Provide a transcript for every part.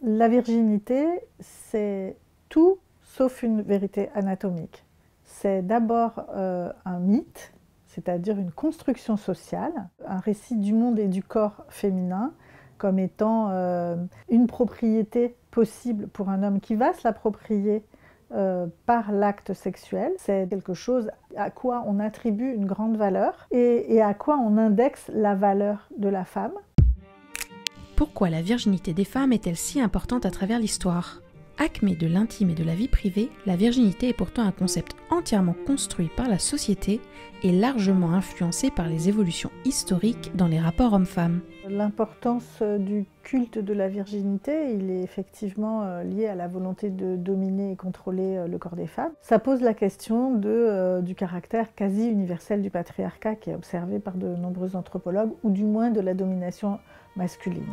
La virginité, c'est tout sauf une vérité anatomique. C'est d'abord un mythe, c'est-à-dire une construction sociale, un récit du monde et du corps féminin comme étant une propriété possible pour un homme qui va se l'approprier par l'acte sexuel. C'est quelque chose à quoi on attribue une grande valeur et à quoi on indexe la valeur de la femme. Pourquoi la virginité des femmes est-elle si importante à travers l'histoire ? Acmé de l'intime et de la vie privée, la virginité est pourtant un concept entièrement construit par la société et largement influencé par les évolutions historiques dans les rapports hommes-femmes. L'importance du culte de la virginité, il est effectivement lié à la volonté de dominer et contrôler le corps des femmes. Ça pose la question du caractère quasi universel du patriarcat qui est observé par de nombreux anthropologues, ou du moins de la domination masculine.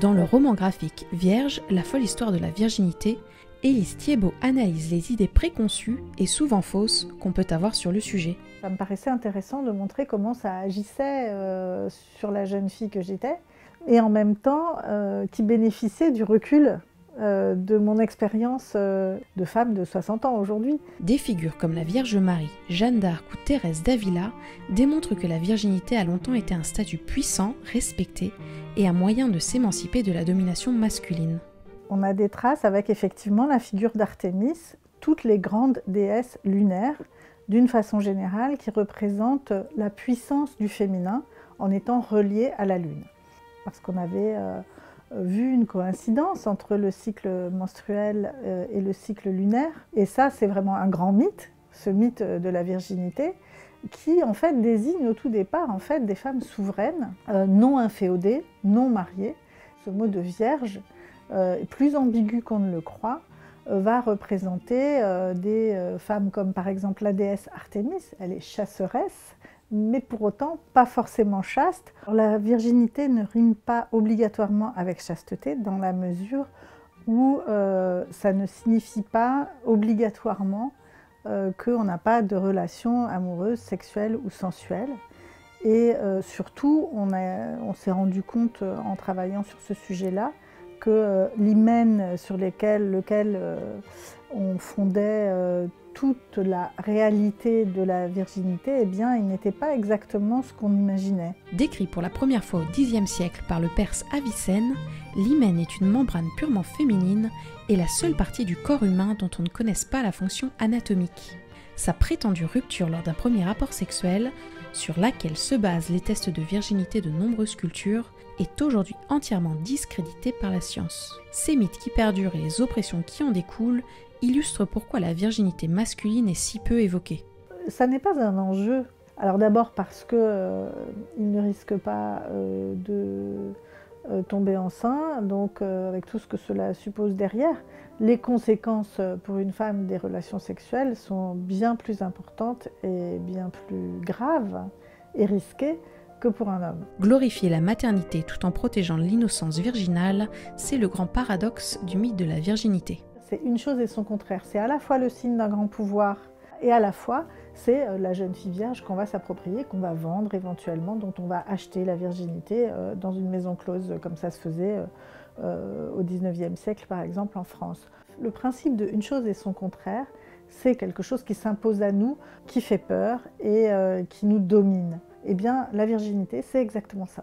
Dans le roman graphique Vierge, la folle histoire de la virginité, Élise Thiébaut analyse les idées préconçues et souvent fausses qu'on peut avoir sur le sujet. Ça me paraissait intéressant de montrer comment ça agissait sur la jeune fille que j'étais et en même temps qui bénéficiait du recul de mon expérience de femme de 60 ans aujourd'hui. Des figures comme la Vierge Marie, Jeanne d'Arc ou Thérèse d'Avila démontrent que la virginité a longtemps été un statut puissant, respecté et un moyen de s'émanciper de la domination masculine. On a des traces avec effectivement la figure d'Artémis, toutes les grandes déesses lunaires, d'une façon générale, qui représentent la puissance du féminin en étant reliées à la Lune. Parce qu'on avait vu une coïncidence entre le cycle menstruel et le cycle lunaire. Et ça, c'est vraiment un grand mythe, ce mythe de la virginité, qui en fait désigne au tout départ en fait, des femmes souveraines, non inféodées, non mariées. Ce mot de vierge, plus ambigu qu'on ne le croit, va représenter des femmes comme par exemple la déesse Artémis, elle est chasseresse, mais pour autant pas forcément chaste. Alors, la virginité ne rime pas obligatoirement avec chasteté dans la mesure où ça ne signifie pas obligatoirement qu'on n'a pas de relation amoureuse, sexuelle ou sensuelle. Et surtout, on s'est rendu compte en travaillant sur ce sujet-là que l'hymen sur lequel on fondait toute la réalité de la virginité, eh bien, il n'était pas exactement ce qu'on imaginait. Décrit pour la première fois au Xe siècle par le Perse Avicenne, l'hymen est une membrane purement féminine et la seule partie du corps humain dont on ne connaisse pas la fonction anatomique. Sa prétendue rupture lors d'un premier rapport sexuel, sur laquelle se basent les tests de virginité de nombreuses cultures, est aujourd'hui entièrement discréditée par la science. Ces mythes qui perdurent et les oppressions qui en découlent illustrent pourquoi la virginité masculine est si peu évoquée. Ça n'est pas un enjeu. Alors d'abord parce qu'il ne risque pas de tomber enceinte, donc avec tout ce que cela suppose derrière. Les conséquences pour une femme des relations sexuelles sont bien plus importantes et bien plus graves et risquées que pour un homme. Glorifier la maternité tout en protégeant l'innocence virginale, c'est le grand paradoxe du mythe de la virginité. C'est une chose et son contraire. C'est à la fois le signe d'un grand pouvoir et à la fois c'est la jeune fille vierge qu'on va s'approprier, qu'on va vendre éventuellement, dont on va acheter la virginité dans une maison close comme ça se faisait au XIXe siècle par exemple en France. Le principe de une chose et son contraire, c'est quelque chose qui s'impose à nous, qui fait peur et qui nous domine. Eh bien, la virginité, c'est exactement ça.